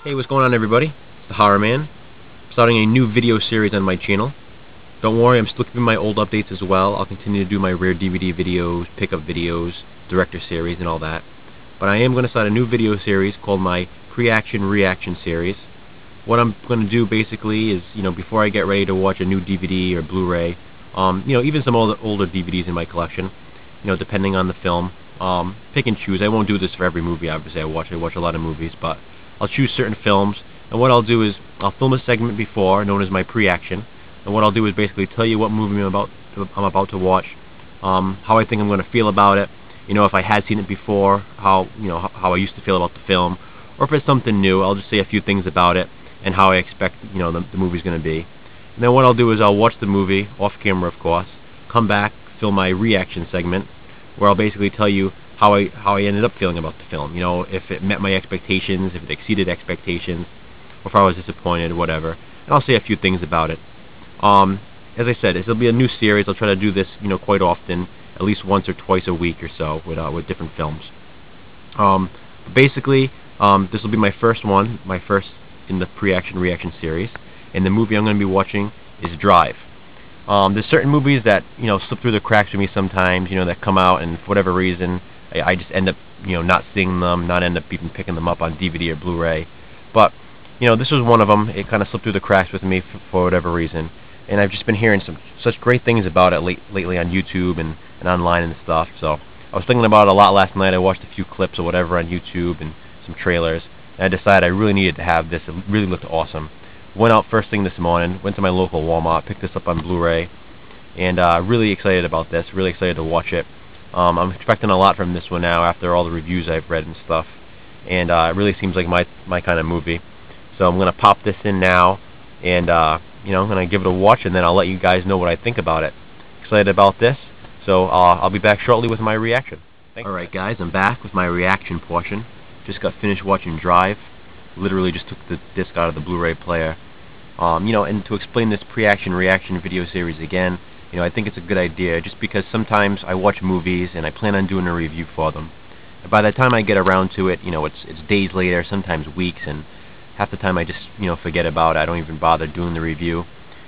Hey, what's going on, everybody? It's the Horror Man, starting a new video series on my channel. Don't worry, I'm still keeping my old updates as well. I'll continue to do my rare DVD videos, pickup videos, director series, and all that. But I am going to start a new video series called my Preaction Reaction series. What I'm going to do basically is, before I get ready to watch a new DVD or Blu-ray, even some older DVDs in my collection, depending on the film, pick and choose. I won't do this for every movie, obviously. I watch a lot of movies, but I'll choose certain films, and what I'll do is I'll film a segment before, known as my Preaction, and what I'll do is basically tell you what movie I'm about to watch, how I think I'm going to feel about it, if I had seen it before, how I used to feel about the film, or if it's something new, I'll just say a few things about it and how I expect the movie's going to be. And then what I'll do is I'll watch the movie off camera, of course, come back, film my reaction segment, where I'll basically tell you how I ended up feeling about the film. If it met my expectations, if it exceeded expectations, or if I was disappointed, whatever. And I'll say a few things about it. As I said, this will be a new series. I'll try to do this, quite often, at least once or twice a week or so, with different films. Basically, this will be my first in the Preaction Reaction series, and the movie I'm going to be watching is Drive. There's certain movies that slip through the cracks for me sometimes, that come out, and for whatever reason I just end up not seeing them, not end up even picking them up on DVD or Blu-ray. But this was one of them. It kind of slipped through the cracks with me for whatever reason, and I've just been hearing such great things about it lately on YouTube and online and stuff. So I was thinking about it a lot last night. I watched a few clips or whatever on YouTube and some trailers, and I decided I really needed to have this. It really looked awesome. Went out first thing this morning, went to my local Walmart, picked this up on Blu-ray, and really excited about this, really excited to watch it. I'm expecting a lot from this one now after all the reviews I've read and stuff, and it really seems like my kind of movie. So I'm going to pop this in now, and I'm going to give it a watch, and then I'll let you guys know what I think about it. Excited about this, so I'll be back shortly with my reaction. Alright guys, I'm back with my reaction portion. Just got finished watching Drive. Literally just took the disc out of the Blu-ray player. And to explain this Preaction Reaction video series again, I think it's a good idea just because sometimes I watch movies and I plan on doing a review for them. And by the time I get around to it, it's days later, sometimes weeks, and half the time I just, forget about it. I don't even bother doing the review.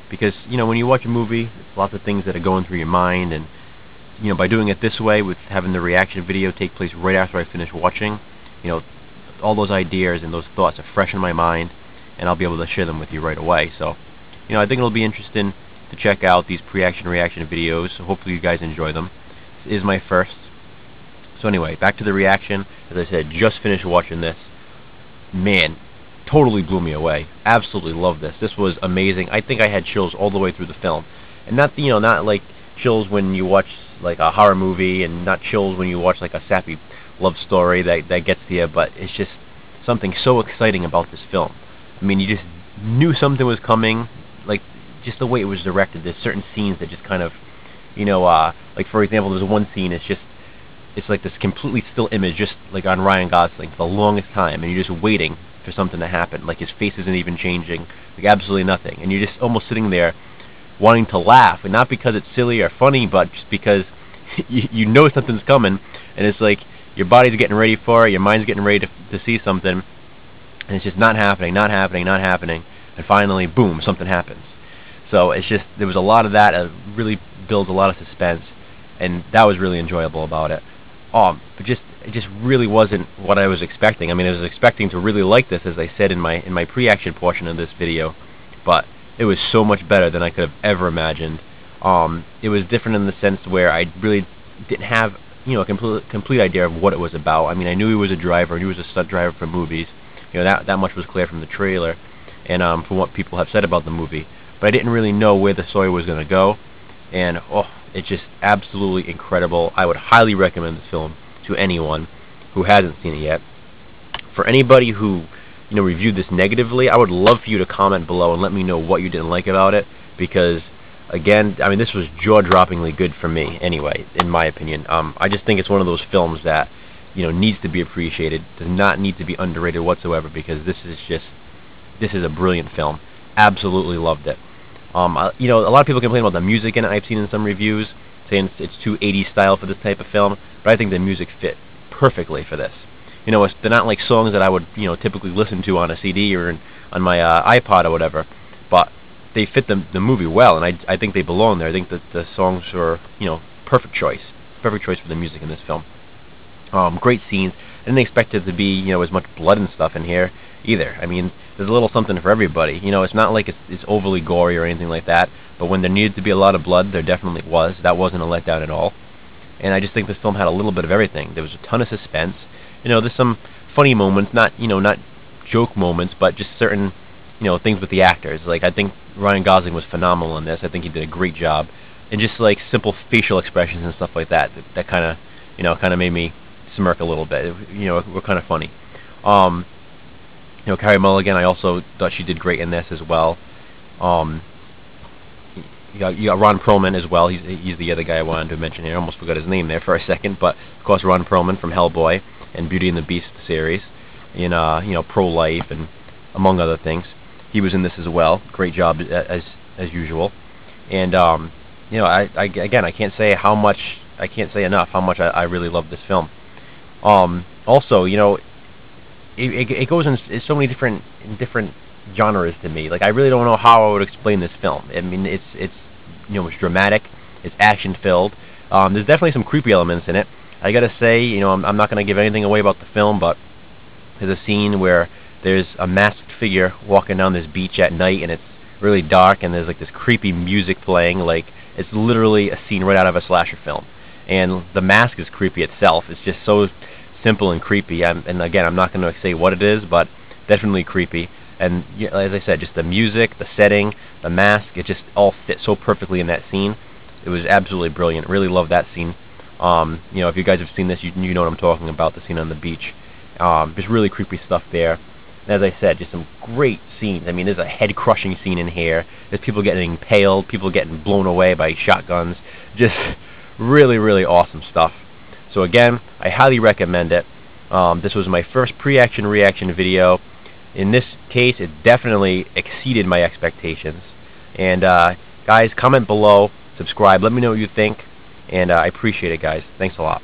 Because, when you watch a movie, there's lots of things that are going through your mind, and, by doing it this way, with having the reaction video take place right after I finish watching, all those ideas and those thoughts are fresh in my mind, and I'll be able to share them with you right away. So, I think it'll be interesting to check out these Preaction Reaction videos. So hopefully you guys enjoy them. This is my first. So anyway, back to the reaction. As I said, just finished watching this. Man, totally blew me away. Absolutely loved this. This was amazing. I think I had chills all the way through the film, and not not like chills when you watch like a horror movie, and not chills when you watch like a sappy love story that gets to you, but it's just something so exciting about this film. I mean, you just knew something was coming, like just the way it was directed. There's certain scenes that just kind of, like for example, there's one scene, it's like this completely still image, just like on Ryan Gosling for the longest time, and you're just waiting for something to happen. Like his face isn't even changing, like absolutely nothing, and you're just almost sitting there wanting to laugh, and not because it's silly or funny, but just because you know something's coming, and it's like your body's getting ready for it, your mind's getting ready to see something, and it's just not happening, and finally, boom, something happens. So it's just, there was a lot of that. It really builds a lot of suspense, and that was really enjoyable about it. But it just really wasn't what I was expecting. I mean, I was expecting to really like this, as I said in my Preaction portion of this video, but it was so much better than I could have ever imagined. It was different in the sense where I really didn't have a complete idea of what it was about. I mean, I knew he was a driver, and he was a stunt driver for movies. That much was clear from the trailer, and from what people have said about the movie. But I didn't really know where the story was going to go, and it's just absolutely incredible. I would highly recommend this film to anyone who hasn't seen it yet. For anybody who reviewed this negatively, I would love for you to comment below and let me know what you didn't like about it, because again, I mean, this was jaw-droppingly good for me anyway, in my opinion. I just think it's one of those films that needs to be appreciated, does not need to be underrated whatsoever, because this is a brilliant film. Absolutely loved it. A lot of people complain about the music in it. I've seen in some reviews saying it's too 80s style for this type of film, but I think the music fit perfectly for this. You know, they're not like songs that I would, you know, typically listen to on a CD or on my iPod or whatever, but they fit the movie well, and I think they belong there. I think that the songs are, you know, perfect choice for the music in this film. Great scenes. I didn't expect it to be, you know, as much blood and stuff in here either. I mean, there's a little something for everybody. You know, it's not like it's overly gory or anything like that, but when there needed to be a lot of blood, there definitely was. That wasn't a letdown at all. And I just think this film had a little bit of everything. There was a ton of suspense. You know, there's some funny moments, not joke moments, but just certain, you know, things with the actors. Like, I think Ryan Gosling was phenomenal in this. I think he did a great job. And just like simple facial expressions and stuff like that, that kind of, you know, kind of made me smirk a little bit. You know, were kind of funny. You know, Carey Mulligan, I also thought she did great in this as well. You got Ron Perlman as well. He's the other guy I wanted to mention here. I almost forgot his name there for a second, but of course Ron Perlman from Hellboy and Beauty and the Beast series, in you know, pro-life and among other things. He was in this as well. Great job as usual. And you know, again, I can't say enough how much I really love this film. Also, you know, it goes in so many different genres to me. Like, I really don't know how I would explain this film. I mean, it's you know, it's dramatic, it's action filled. There's definitely some creepy elements in it. I gotta say, you know, I'm not gonna give anything away about the film, but there's a scene where there's a masked figure walking down this beach at night, and it's really dark, and there's like this creepy music playing. Like, it's literally a scene right out of a slasher film. And the mask is creepy itself. It's just so simple and creepy. And again, I'm not going to say what it is, but definitely creepy. And as I said, just the music, the setting, the mask, it just all fit so perfectly in that scene. It was absolutely brilliant. Really love that scene. You know, if you guys have seen this, you know what I'm talking about, the scene on the beach. Just really creepy stuff there. And as I said, just some great scenes. I mean, there's a head-crushing scene in here. There's people getting impaled, people getting blown away by shotguns. Just really, really awesome stuff. So again, I highly recommend it. This was my first pre-action reaction video. In this case, it definitely exceeded my expectations. And guys, comment below, subscribe, let me know what you think, and I appreciate it, guys. Thanks a lot.